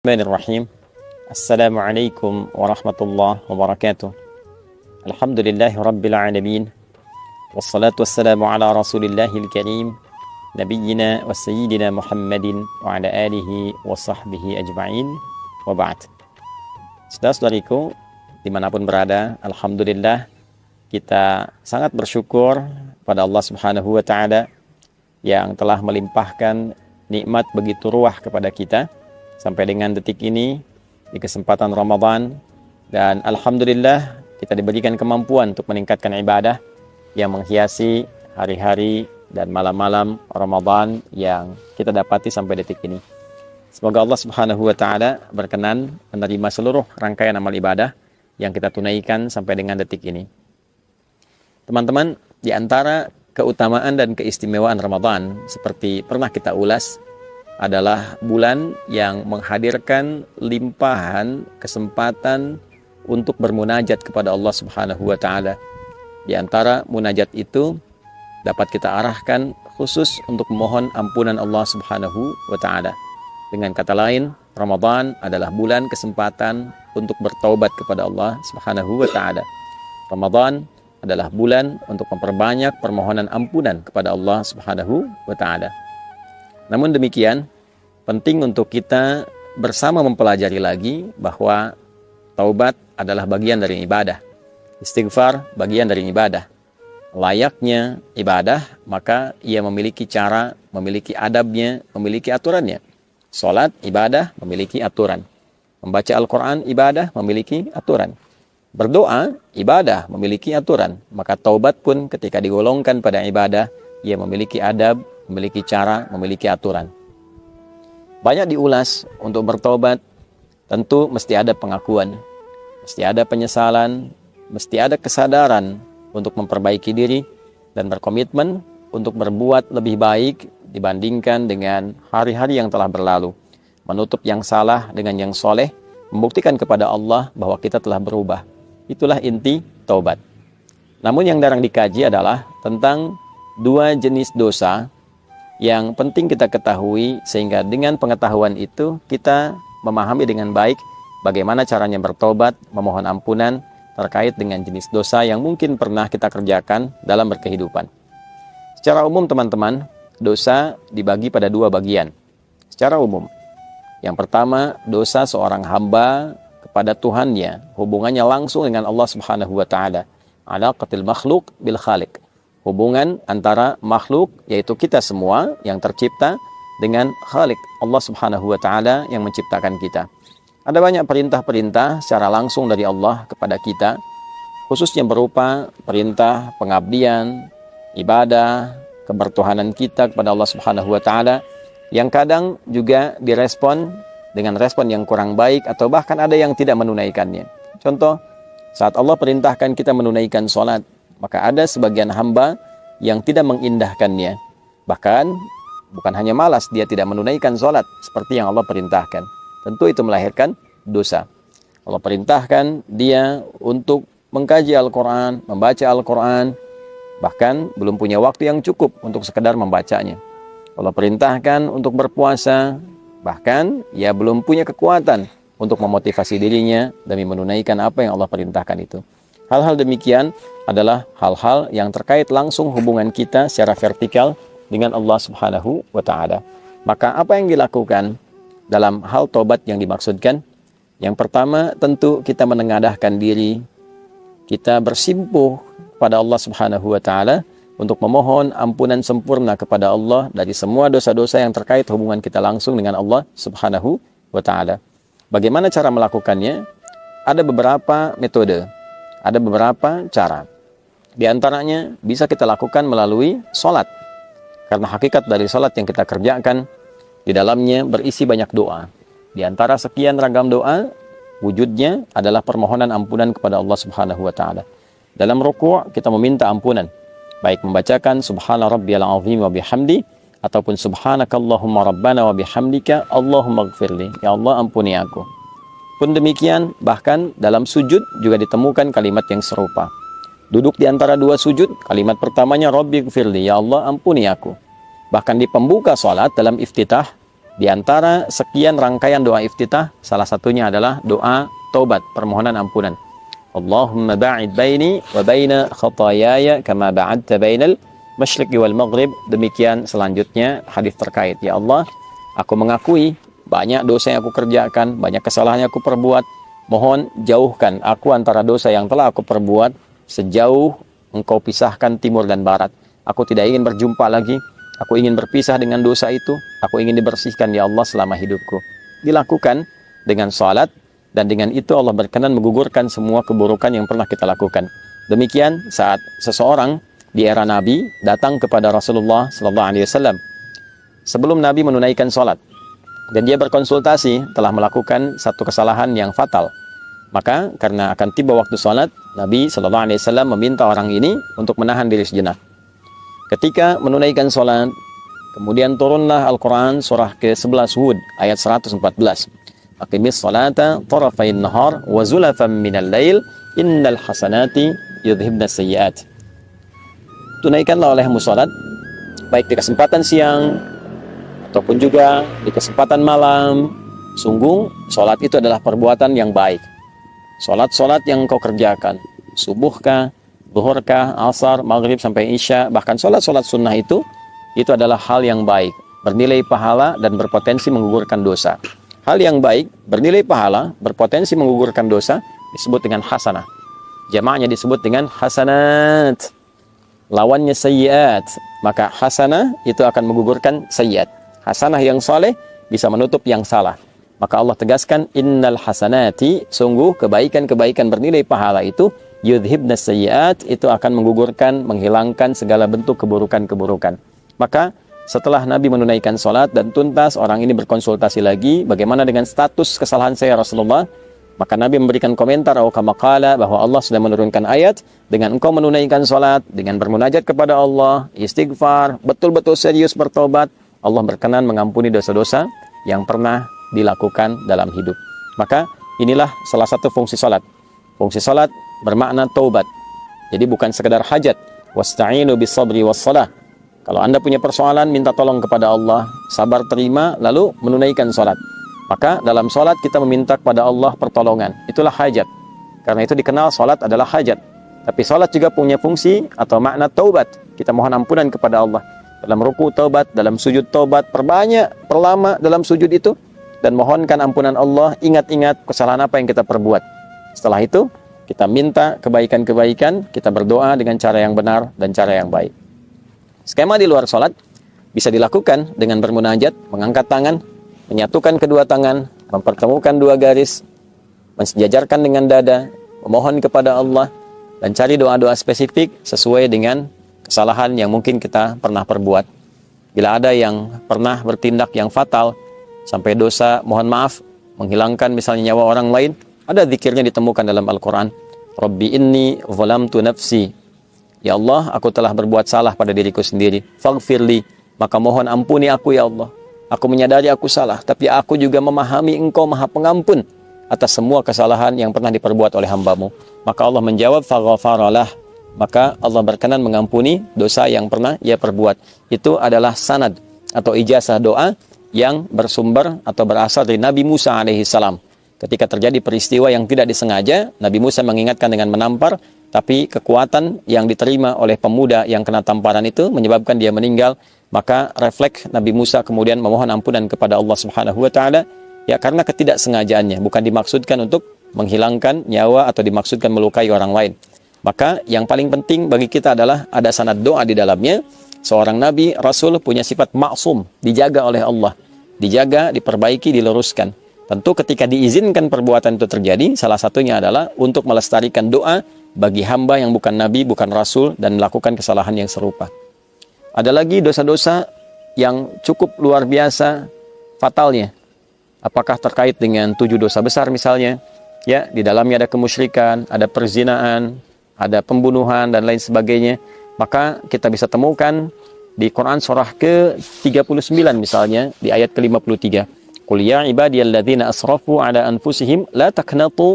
Bismillahirrahmanirrahim. Assalamualaikum warahmatullahi wabarakatuh. Alhamdulillahi rabbil alamin. Wassalatu wassalamu ala rasulillahil karim, nabiyyina wa sayyidina Muhammadin wa ala alihi wa sahbihi ajma'in, wa ba'd. Saudara-saudariku dimanapun berada, alhamdulillah kita sangat bersyukur pada Allah subhanahu wa ta'ala yang telah melimpahkan nikmat begitu ruah kepada kita sampai dengan detik ini di kesempatan Ramadan, dan alhamdulillah kita diberikan kemampuan untuk meningkatkan ibadah yang menghiasi hari-hari dan malam-malam Ramadan yang kita dapati sampai detik ini. Semoga Allah Subhanahu wa taala berkenan menerima seluruh rangkaian amal ibadah yang kita tunaikan sampai dengan detik ini. Teman-teman, di antara keutamaan dan keistimewaan Ramadan seperti pernah kita ulas adalah bulan yang menghadirkan limpahan kesempatan untuk bermunajat kepada Allah Subhanahu wa taala. Di antara munajat itu dapat kita arahkan khusus untuk memohon ampunan Allah Subhanahu wa taala. Dengan kata lain, Ramadan adalah bulan kesempatan untuk bertaubat kepada Allah Subhanahu wa taala. Ramadan adalah bulan untuk memperbanyak permohonan ampunan kepada Allah Subhanahu wa taala. Namun demikian, penting untuk kita bersama mempelajari lagi bahwa taubat adalah bagian dari ibadah. Istighfar bagian dari ibadah. Layaknya ibadah, maka ia memiliki cara, memiliki adabnya, memiliki aturannya. Salat, ibadah, memiliki aturan. Membaca Al-Quran, ibadah, memiliki aturan. Berdoa, ibadah, memiliki aturan. Maka taubat pun ketika digolongkan pada ibadah, ia memiliki adab, memiliki cara, memiliki aturan. Banyak diulas untuk bertobat, tentu mesti ada pengakuan, mesti ada penyesalan, mesti ada kesadaran untuk memperbaiki diri dan berkomitmen untuk berbuat lebih baik dibandingkan dengan hari-hari yang telah berlalu. Menutup yang salah dengan yang soleh, membuktikan kepada Allah bahwa kita telah berubah. Itulah inti taubat. Namun yang jarang dikaji adalah tentang dua jenis dosa yang penting kita ketahui, sehingga dengan pengetahuan itu kita memahami dengan baik bagaimana caranya bertobat, memohon ampunan terkait dengan jenis dosa yang mungkin pernah kita kerjakan dalam berkehidupan. Secara umum teman-teman, dosa dibagi pada dua bagian. Secara umum, yang pertama dosa seorang hamba kepada Tuhannya, hubungannya langsung dengan Allah Subhanahu wa taala. Alaqatil makhluk bil khaliq. Hubungan antara makhluk, yaitu kita semua yang tercipta, dengan Khalik, Allah Subhanahu wa taala yang menciptakan kita. Ada banyak perintah-perintah secara langsung dari Allah kepada kita, khususnya berupa perintah pengabdian, ibadah, kebertuhanan kita kepada Allah Subhanahu wa taala, yang kadang juga direspon dengan respon yang kurang baik atau bahkan ada yang tidak menunaikannya. Contoh, saat Allah perintahkan kita menunaikan sholat, maka ada sebagian hamba yang tidak mengindahkannya. Bahkan bukan hanya malas, dia tidak menunaikan sholat seperti yang Allah perintahkan. Tentu itu melahirkan dosa. Allah perintahkan dia untuk mengkaji Al-Quran, membaca Al-Quran, bahkan belum punya waktu yang cukup untuk sekedar membacanya. Allah perintahkan untuk berpuasa, bahkan ia belum punya kekuatan untuk memotivasi dirinya demi menunaikan apa yang Allah perintahkan itu. Hal-hal demikian adalah hal-hal yang terkait langsung hubungan kita secara vertikal dengan Allah Subhanahu wa taala. Maka apa yang dilakukan dalam hal tobat yang dimaksudkan? Yang pertama, tentu kita menengadahkan diri, kita bersimpuh pada Allah Subhanahu wa taala untuk memohon ampunan sempurna kepada Allah dari semua dosa-dosa yang terkait hubungan kita langsung dengan Allah Subhanahu wa taala. Bagaimana cara melakukannya? Ada beberapa metode, ada beberapa cara. Di antaranya bisa kita lakukan melalui sholat. Karena hakikat dari sholat yang kita kerjakan, di dalamnya berisi banyak doa. Di antara sekian ragam doa, wujudnya adalah permohonan ampunan kepada Allah Subhanahu wa taala. Dalam ruku' kita meminta ampunan, baik membacakan subhana rabbiyal azim wa bihamdi ataupun subhanakallahumma rabbana wa bihamdika Allahumma gfirli. Ya Allah, ampuni aku. Pun demikian, bahkan dalam sujud juga ditemukan kalimat yang serupa. Duduk di antara dua sujud, kalimat pertamanya Rabbi gfirli, ya Allah ampuni aku. Bahkan di pembuka sholat dalam iftitah, Di antara sekian rangkaian doa iftitah, salah satunya adalah doa taubat, permohonan ampunan. Allahumma ba'id baini wa baina khataayaya kama ba'adta bainal masyriqi wal maghrib. Demikian selanjutnya hadis terkait. Ya Allah, aku mengakui banyak dosa yang aku kerjakan, banyak kesalahan yang aku perbuat. Mohon jauhkan aku antara dosa yang telah aku perbuat sejauh Engkau pisahkan timur dan barat. Aku tidak ingin berjumpa lagi. Aku ingin berpisah dengan dosa itu. Aku ingin dibersihkan ya Allah selama hidupku. Dilakukan dengan salat, dan dengan itu Allah berkenan menggugurkan semua keburukan yang pernah kita lakukan. Demikian saat seseorang di era Nabi datang kepada Rasulullah SAW sebelum Nabi menunaikan salat, dan dia berkonsultasi telah melakukan satu kesalahan yang fatal. Maka karena akan tiba waktu salat, Nabi SAW meminta orang ini untuk menahan diri sejenak. Ketika menunaikan salat, kemudian turunlah Al-Quran surah ke-11 Hud ayat 114. Aqimis salata tarafain nahar wa zulafan minal lail innal hasanati yudhibna sayyiat. Tunaikanlah olehmu salat baik di kesempatan siang ataupun juga di kesempatan malam. Sungguh salat itu adalah perbuatan yang baik. Salat-salat yang kau kerjakan, subuhkah, zuhurkah, asar, maghrib sampai isya, bahkan salat-salat sunnah itu adalah hal yang baik, bernilai pahala dan berpotensi menggugurkan dosa. Hal yang baik, bernilai pahala, berpotensi menggugurkan dosa, disebut dengan hasanah. Jamaknya disebut dengan hasanat. Lawannya sayyiat. Maka hasanah itu akan menggugurkan sayyiat. Hasanah yang saleh bisa menutup yang salah. Maka Allah tegaskan, innal hasanati, sungguh kebaikan-kebaikan bernilai pahala itu, yudhibna sayyiat, itu akan menggugurkan, menghilangkan segala bentuk keburukan-keburukan. Maka setelah Nabi menunaikan salat dan tuntas, orang ini berkonsultasi lagi, bagaimana dengan status kesalahan saya Rasulullah? Maka Nabi memberikan komentar kama qala, bahwa Allah sudah menurunkan ayat, dengan engkau menunaikan salat, dengan bermunajat kepada Allah, istighfar, betul-betul serius bertobat, Allah berkenan mengampuni dosa-dosa yang pernah dilakukan dalam hidup. Maka inilah salah satu fungsi salat. Fungsi salat bermakna taubat. Jadi bukan sekedar hajat. Wasta'inu bis sabri was salah. Kalau Anda punya persoalan, minta tolong kepada Allah, sabar terima, lalu menunaikan salat. Maka dalam salat kita meminta kepada Allah pertolongan. Itulah hajat. Karena itu dikenal salat adalah hajat. Tapi salat juga punya fungsi atau makna taubat. Kita mohon ampunan kepada Allah. Dalam ruku taubat, dalam sujud taubat, perlama dalam sujud itu, dan mohonkan ampunan Allah, ingat-ingat kesalahan apa yang kita perbuat. Setelah itu, kita minta kebaikan-kebaikan, kita berdoa dengan cara yang benar dan cara yang baik. Skema di luar sholat bisa dilakukan dengan bermunajat, mengangkat tangan, menyatukan kedua tangan, mempertemukan dua garis, mensejajarkan dengan dada, memohon kepada Allah, dan cari doa-doa spesifik sesuai dengan kesalahan yang mungkin kita pernah perbuat. Bila ada yang pernah bertindak yang fatal, sampai dosa, mohon maaf, menghilangkan misalnya nyawa orang lain, ada zikirnya ditemukan dalam Al-Quran. Rabbi inni zalamtu nafsi. Ya Allah, aku telah berbuat salah pada diriku sendiri. Faghfirli, maka mohon ampuni aku ya Allah. Aku menyadari aku salah, tapi aku juga memahami Engkau Maha Pengampun atas semua kesalahan yang pernah diperbuat oleh hamba-Mu. Maka Allah menjawab, faghfaralah. Maka Allah berkenan mengampuni dosa yang pernah ia perbuat. Itu adalah sanad atau ijazah doa yang bersumber atau berasal dari Nabi Musa alaihissalam. Ketika terjadi peristiwa yang tidak disengaja, Nabi Musa mengingatkan dengan menampar, tapi kekuatan yang diterima oleh pemuda yang kena tamparan itu menyebabkan dia meninggal. Maka refleks Nabi Musa kemudian memohon ampunan kepada Allah Subhanahu wa taala, ya karena ketidaksengajaannya, bukan dimaksudkan untuk menghilangkan nyawa atau dimaksudkan melukai orang lain. Maka yang paling penting bagi kita adalah ada sanad doa di dalamnya. Seorang nabi, rasul punya sifat maksum, dijaga oleh Allah, dijaga, diperbaiki, diluruskan. Tentu ketika diizinkan perbuatan itu terjadi, salah satunya adalah untuk melestarikan doa bagi hamba yang bukan nabi, bukan rasul, dan melakukan kesalahan yang serupa. Ada lagi dosa-dosa yang cukup luar biasa fatalnya. Apakah terkait dengan 7 dosa besar misalnya? Ya, di dalamnya ada kemusyrikan, ada perzinaan, ada pembunuhan, dan lain sebagainya. Maka kita bisa temukan di Quran surah ke-39 misalnya, di ayat ke-53. Qul ya ibadiyalladzina asrafu ala anfusihim la taqnatu